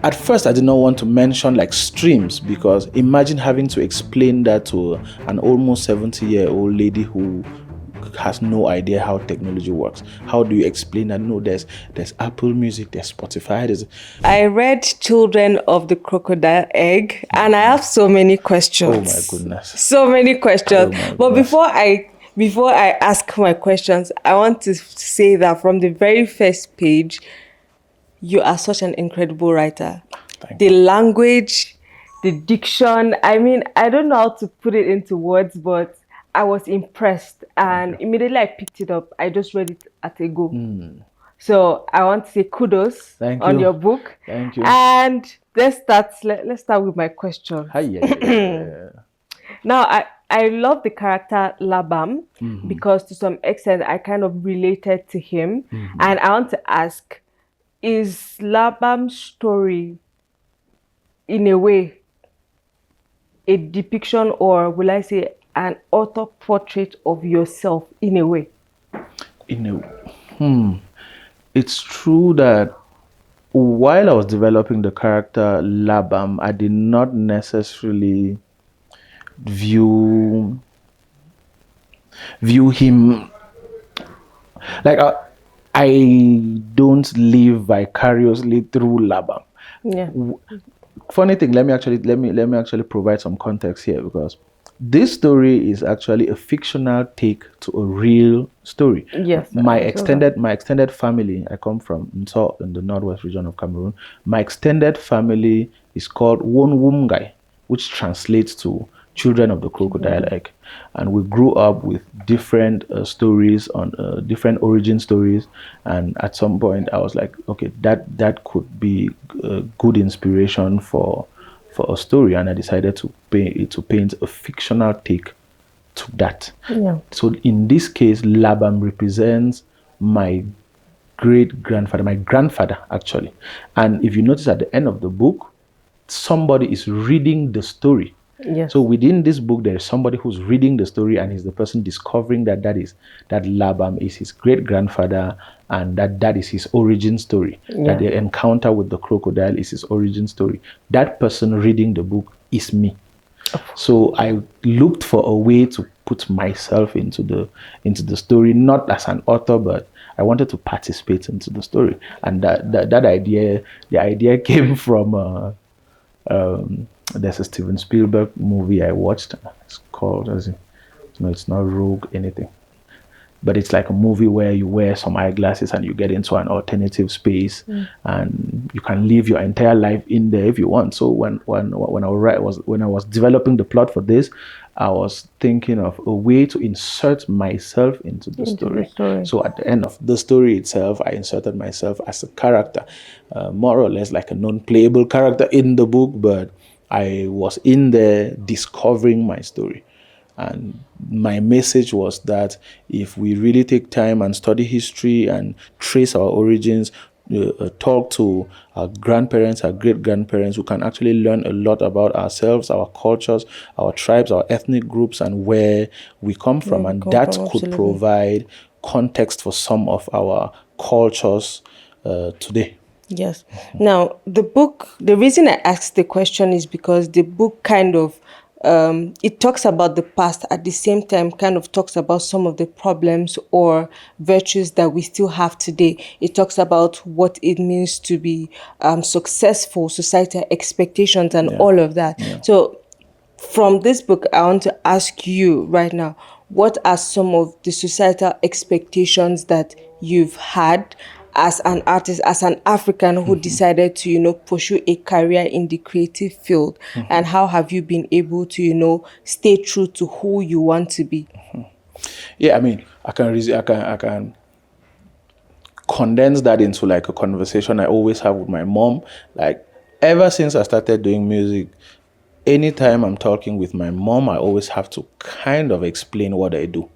At first, I did not want to mention like streams, because imagine having to explain that to an almost 70-year-old lady who has no idea how technology works. How do you explain that? No, there's Apple Music, there's Spotify. I read Children of the Crocodile Egg, and I have so many questions. Oh my goodness. So many questions. Oh my But goodness. before I ask my questions, I want to say that from the very first page, you are such an incredible writer. Thank The language, the diction, I mean, I don't know how to put it into words, but I was impressed, and immediately I picked it up. I just read it at a go. So I want to say kudos Thank on you. your book. Thank you. And let's start with my question. Now, I love the character Labam because to some extent I kind of related to him. And I want to ask, is Labam's story in a way a depiction, or will I say an author portrait of yourself in a way? It's true that while I was developing the character Labam, I did not necessarily view him like I don't live vicariously through Labam. Yeah. Funny thing, let me actually provide some context here, because this story is actually a fictional take to a real story. Yes. My extended family, I come from Nso in the northwest region of Cameroon. My extended family is called Wonwumgai, which translates to Children of the Crocodile Egg. And we grew up with different stories on different origin stories. And at some point, I was like, okay, that could be a good inspiration for a story. And I decided to paint a fictional take to that. Yeah. So in this case, Labam represents my great-grandfather, my grandfather, actually. And if you notice at the end of the book, somebody is reading the story. Yes. So within this book, there is somebody who's reading the story, and is the person discovering that Labam is his great-grandfather, and that is his origin story. Yeah. That the encounter with the crocodile is his origin story. That person reading the book is me. So I looked for a way to put myself into the story, not as an author, but I wanted to participate into the story. And the idea came from there's a Steven Spielberg movie I watched. It's called, it's not Rogue anything, but it's like a movie where you wear some eyeglasses and you get into an alternative space, and you can live your entire life in there if you want. So when I was developing the plot for this, I was thinking of a way to insert myself into the story. So at the end of the story itself, I inserted myself as a character, more or less like a non-playable character in the book, but I was in there discovering my story. And my message was that if we really take time and study history and trace our origins, talk to our grandparents, our great-grandparents, we can actually learn a lot about ourselves, our cultures, our tribes, our ethnic groups, and where we come from. And that could provide context for some of our cultures today. Yes. Now, the reason I asked the question is because the book kind of, it talks about the past, at the same time kind of talks about some of the problems or virtues that we still have today. It talks about what it means to be successful, societal expectations, and all of that. Yeah. So from this book, I want to ask you right now, what are some of the societal expectations that you've had as an artist, as an African who decided to, pursue a career in the creative field? And how have you been able to, stay true to who you want to be? Yeah, I mean, I can condense that into like a conversation I always have with my mom. Like, ever since I started doing music, anytime I'm talking with my mom, I always have to kind of explain what I do.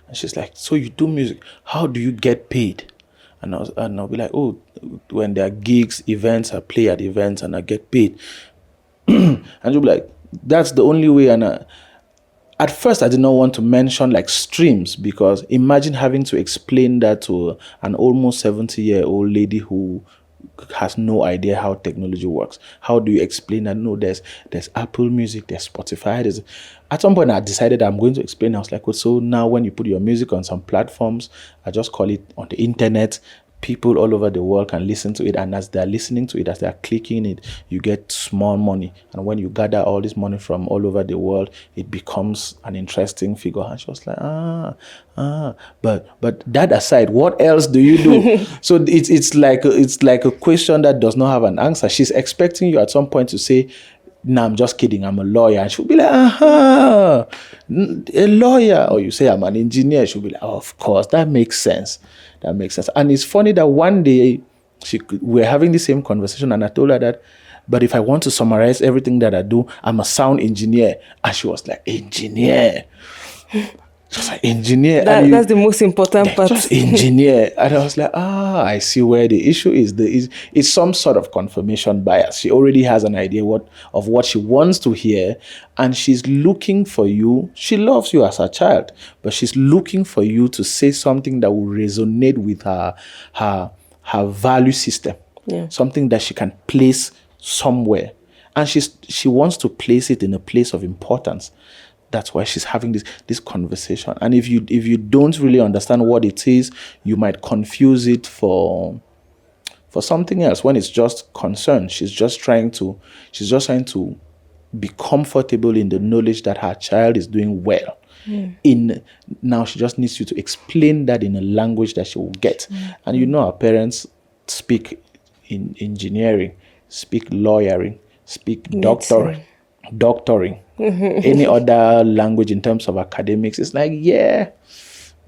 And she's like, so you do music, how do you get paid? And I'll be like, oh, when there are gigs, events, I play at events and I get paid. And you'll be like, that's the only way. And at first, I did not want to mention like streams, because imagine having to explain that to an almost 70-year-old lady who has no idea how technology works. How do you explain that? No, there's Apple Music, there's Spotify. At some point I decided I'm going to explain. I was like, well, so now when you put your music on some platforms, I just call it on the internet, people all over the world can listen to it, and as they're listening to it, as they're clicking it, you get small money. And when you gather all this money from all over the world, it becomes an interesting figure. And she was like, but that aside, what else do you do? So it's like a question that does not have an answer. She's expecting you at some point to say, no, I'm just kidding, I'm a lawyer. And she'll be like, a lawyer. Or you say, I'm an engineer. She'll be like, oh, of course, that makes sense. That makes sense. And it's funny that one day we're having the same conversation, and I told her that, but if I want to summarize everything that I do, I'm a sound engineer. And she was like, engineer? She was like, engineer? That's the most important part. Just engineer. And I was like, I see where the issue is. It's some sort of confirmation bias. She already has an idea of what she wants to hear, and she's looking for you. She loves you as a child, but she's looking for you to say something that will resonate with her value system. Yeah. Something that she can place somewhere. And she wants to place it in a place of importance. That's why she's having this conversation. And if you don't really understand what it is, you might confuse it for something else when it's just concern. She's just trying to be comfortable in the knowledge that her child is doing well. Now she just needs you to explain that in a language that she will get. And our parents speak in engineering, speak lawyering, speak doctoring. Any other language in terms of academics, it's like,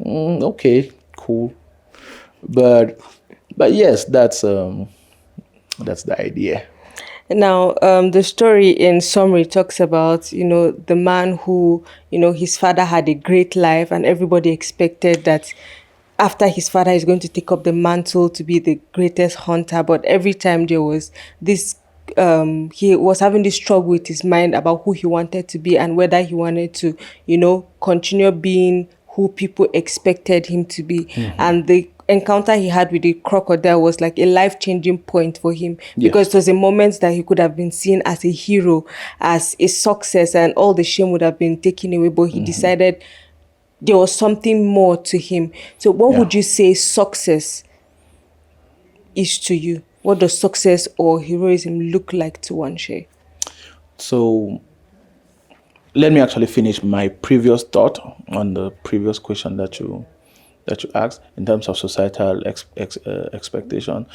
okay, cool. But yes, that's the idea. Now, the story in summary talks about, the man who, his father had a great life, and everybody expected that after his father is going to take up the mantle to be the greatest hunter. But every time there was this, he was having this struggle with his mind about who he wanted to be and whether he wanted to, continue being who people expected him to be. And the encounter he had with the crocodile was like a life-changing point for him, because it was a moment that he could have been seen as a hero, as a success, and all the shame would have been taken away, but he decided there was something more to him. So what would you say success is to you? What does success or heroism look like to Wanshe? So let me actually finish my previous thought on the previous question that you asked in terms of societal expectation.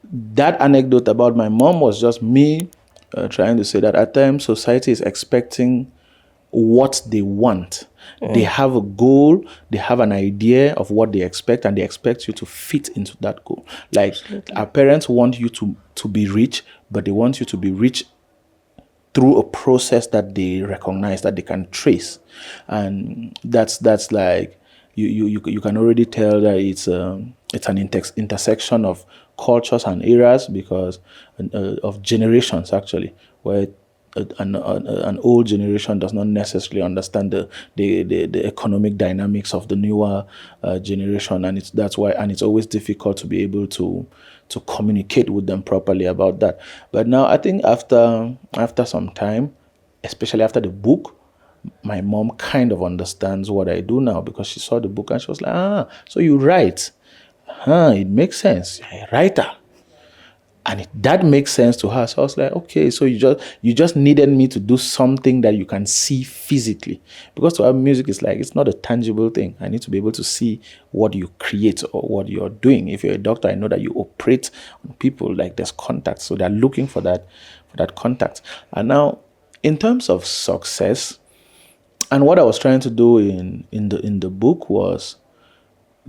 That anecdote about my mom was just me trying to say that at times society is expecting what they want. They have a goal, they have an idea of what they expect, and they expect you to fit into that goal. Like, our parents want you to be rich, but they want you to be rich through a process that they recognize, that they can trace. And that's like, you can already tell that it's an intersection of cultures and eras, because of generations actually, where an old generation does not necessarily understand the economic dynamics of the newer generation, and that's why it's always difficult to be able to communicate with them properly about that. But now I think after some time, especially after the book, my mom kind of understands what I do now, because she saw the book and she was like, so you write. It makes sense. You're a writer. And that makes sense to her. So I was like, okay, so you just needed me to do something that you can see physically. Because to have music is like, it's not a tangible thing. I need to be able to see what you create or what you're doing. If you're a doctor, I know that you operate on people, like there's contact. So they're looking for that contact. And now, in terms of success, and what I was trying to do in the book was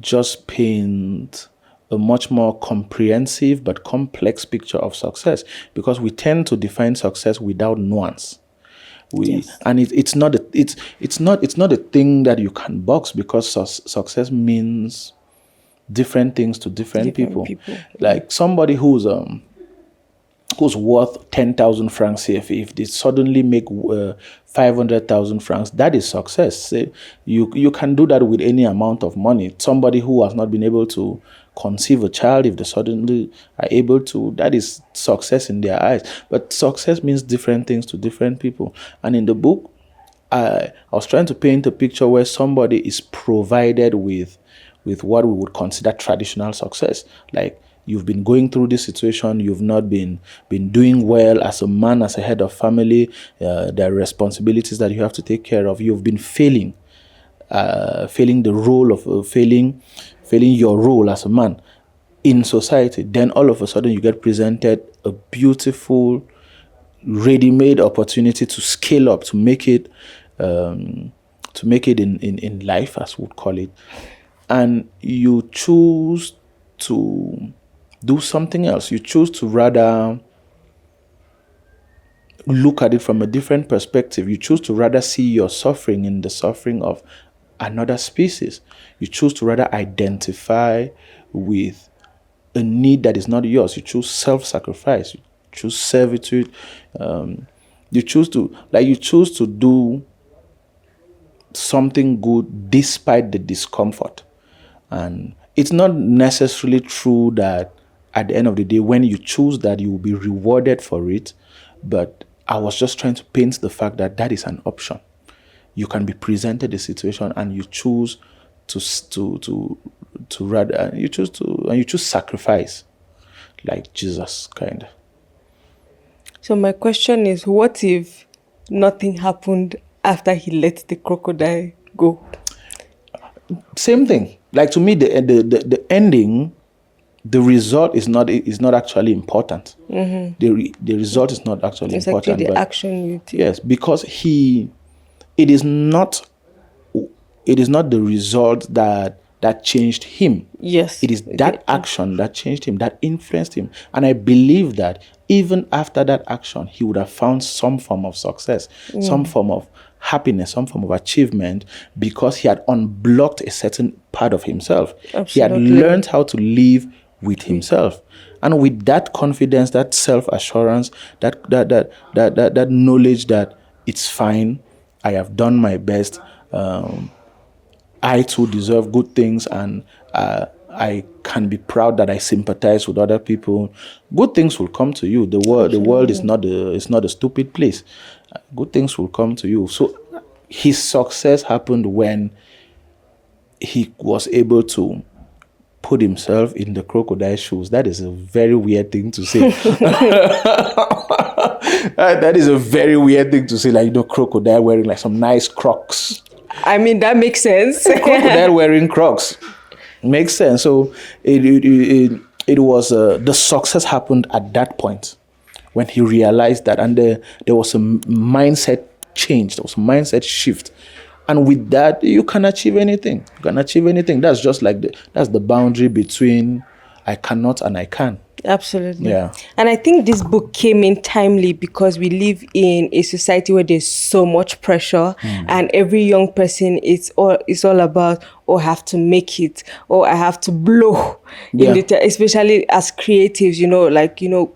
just paint a much more comprehensive but complex picture of success, because we tend to define success without nuance. And it's not a thing that you can box, because success means different things to different people. Like somebody who's worth 10,000 francs CFA, if they suddenly make 500,000 francs, that is success. You can do that with any amount of money. Somebody who has not been able to conceive a child, if they suddenly are able to, that is success in their eyes. But success means different things to different people. And in the book, I was trying to paint a picture where somebody is provided with what we would consider traditional success. Like, you've been going through this situation, you've not been doing well as a man, as a head of family, there are responsibilities that you have to take care of. You've been failing the role of failing your role as a man in society. Then all of a sudden you get presented a beautiful, ready-made opportunity to scale up, to make it in life, as we'd call it, and you choose to do something else. You choose to rather look at it from a different perspective. You choose to rather see your suffering in the suffering of another species. You choose to rather identify with a need that is not yours. You choose self-sacrifice. You choose servitude. You choose to do something good despite the discomfort. And it's not necessarily true that at the end of the day, when you choose that, you will be rewarded for it. But I was just trying to paint the fact that that is an option. You can be presented a situation and you choose to choose sacrifice, like Jesus, kind of. So my question is, what if nothing happened after he let the crocodile go? Same thing. Like, to me, the ending, the result is not actually important. The result is not actually it's important. It's actually the action you take. Yes, because it is not the result that changed him. Yes. It is that action that changed him, that influenced him. And I believe that even after that action, he would have found some form of success, some form of happiness, some form of achievement, because he had unblocked a certain part of himself. Absolutely. He had learned how to live with himself. And with that confidence, that self-assurance, that knowledge that it's fine, I have done my best, I too deserve good things, and I can be proud that I sympathize with other people. Good things will come to you. The world is not a stupid place. Good things will come to you. So his success happened when he was able to put himself in the crocodile's shoes. That is a very weird thing to say. That is a very weird thing to say. Like, crocodile wearing like some nice Crocs. I mean, that makes sense. Crocodile wearing Crocs makes sense. So it was the success happened at that point when he realized that, and there was a mindset change. There was a mindset shift. And with that, you can achieve anything. You can achieve anything. That's just like that's the boundary between I cannot and I can. Absolutely. Yeah. And I think this book came in timely because we live in a society where there's so much pressure, and every young person it's all about, I have to make it, or I have to blow. Especially as creatives,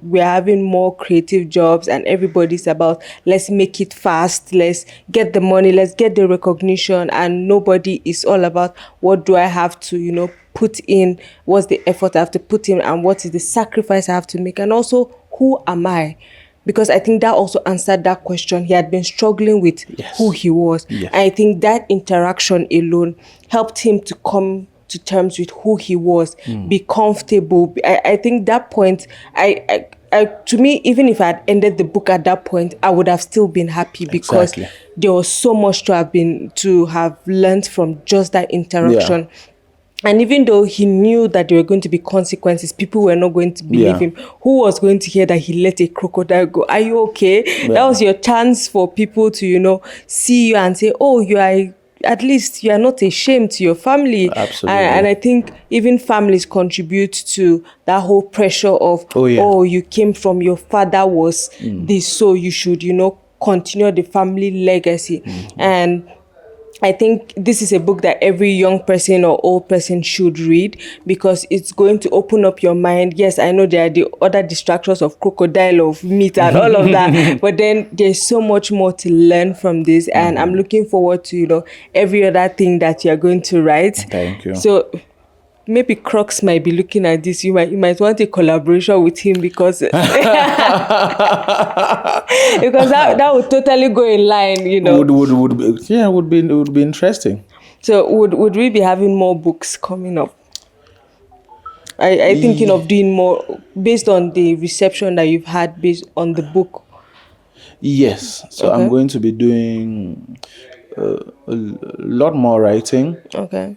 we're having more creative jobs, and everybody's about, let's make it fast, let's get the money, let's get the recognition, and nobody is all about, what do I have to, put in, what's the effort I have to put in, and what is the sacrifice I have to make, and also, who am I? Because I think that also answered that question. He had been struggling with who he was. Yes. And I think that interaction alone helped him to come to terms with who he was, be comfortable. I think that point, to me, even if I had ended the book at that point, I would have still been happy, because there was so much to have learned from just that interaction. Yeah. And even though he knew that there were going to be consequences, people were not going to believe him. Who was going to hear that he let a crocodile go? Are you okay? Yeah. That was your chance for people to, see you and say, oh, at least you are not ashamed to your family. Absolutely. And I think even families contribute to that whole pressure of, you came from, your father was this, so you should, continue the family legacy. And I think this is a book that every young person or old person should read, because it's going to open up your mind. Yes, I know there are the other distractions of crocodile, of meat and all of that, but then there's so much more to learn from this. And I'm looking forward to, every other thing that you're going to write. Thank you. So maybe Crocs might be looking at this. You might want a collaboration with him because because that would totally go in line, you know. Would be interesting. So would we be having more books coming up? I thinking of doing more based on the reception that you've had based on the book. Yes. So Okay. I'm going to be doing a lot more writing, Okay.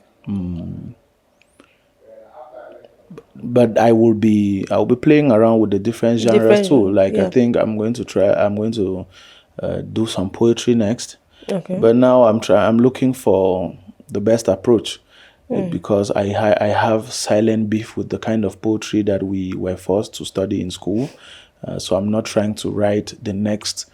but I'll be playing around with the different genres too. Like yeah. I think I'm going to do some poetry next. Okay. But now I'm looking for the best approach. Because I have silent beef with the kind of poetry that we were forced to study in school. So I'm not trying to write the next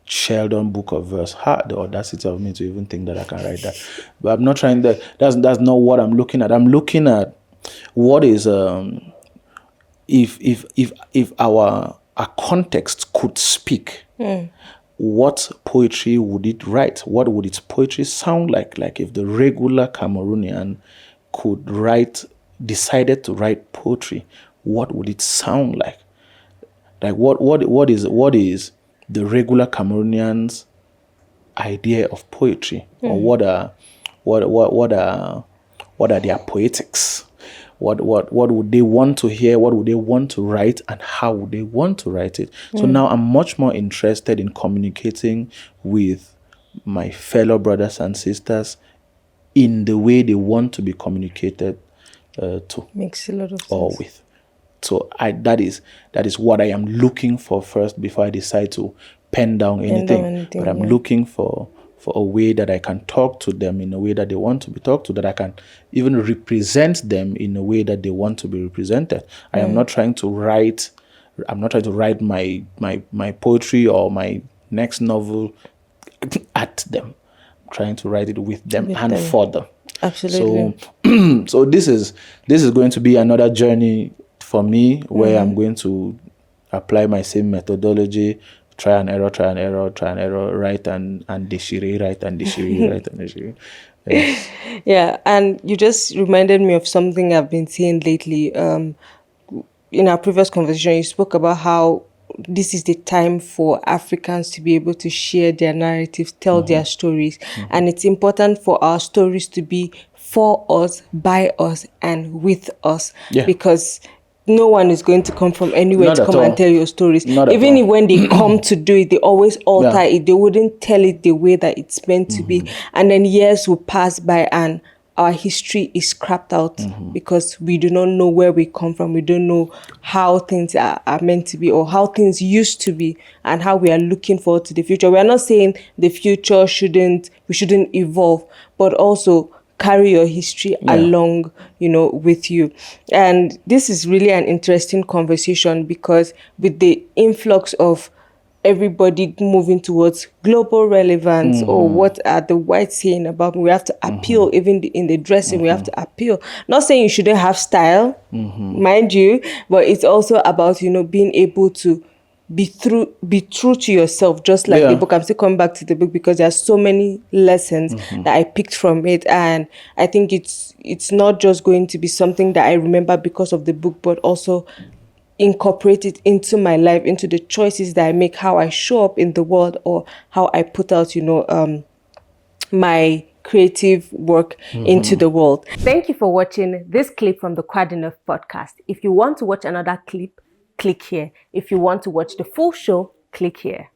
Sheldon book of verse. The audacity of me to even think that I can write that. But I'm not trying that. That's not what I'm looking at. I'm looking at what is if our context could speak. What poetry would it write? What would its poetry sound like? Like if the regular Cameroonian decided to write poetry, what would it sound like? Like what is the regular Cameroonian's idea of poetry, or what are their poetics? What would they want to hear? What would they want to write? And how would they want to write it? So now I'm much more interested in communicating with my fellow brothers and sisters in the way they want to be communicated to. Makes a lot of sense. Or with. So that is what I am looking for first before I decide to pen down anything. But I'm looking for a way that I can talk to them in a way that they want to be talked to, that I can even represent them in a way that they want to be represented. I am not trying to write my poetry or my next novel at them. I'm trying to write it with them for them. Absolutely. So this is going to be another journey for me, where I'm going to apply my same methodology, try and error, write and déchirer, write and déchirer, write and déchirer. Yes. Yeah, and you just reminded me of something I've been seeing lately. In our previous conversation, you spoke about how this is the time for Africans to be able to share their narratives, tell their stories. And it's important for our stories to be for us, by us, and with us. Yeah. Because no one is going to come from anywhere Not to at come all. and tell your stories. Not at Even all. if when they come to do it, they always alter Yeah. it. They wouldn't tell it the way that it's meant to be. And then years will pass by and our history is scrapped out because we do not know where we come from. We don't know how things are meant to be, or how things used to be, and how we are looking forward to the future. We are not saying the future we shouldn't evolve, but also carry your history along, with you. And this is really an interesting conversation, because with the influx of everybody moving towards global relevance, or what are the whites saying about me, we have to appeal. Even in the dressing, we have to appeal. Not saying you shouldn't have style, mind you, but it's also about being able to be true to yourself, just like the book. I'm still coming back to the book because there are so many lessons that I picked from it, and I think it's not just going to be something that I remember because of the book, but also incorporate it into my life, into the choices that I make, how I show up in the world, or how I put out my creative work into the world. Thank you for watching this clip from the Quoi de Neuf podcast. If you want to watch another clip, click here. If you want to watch the full show, click here.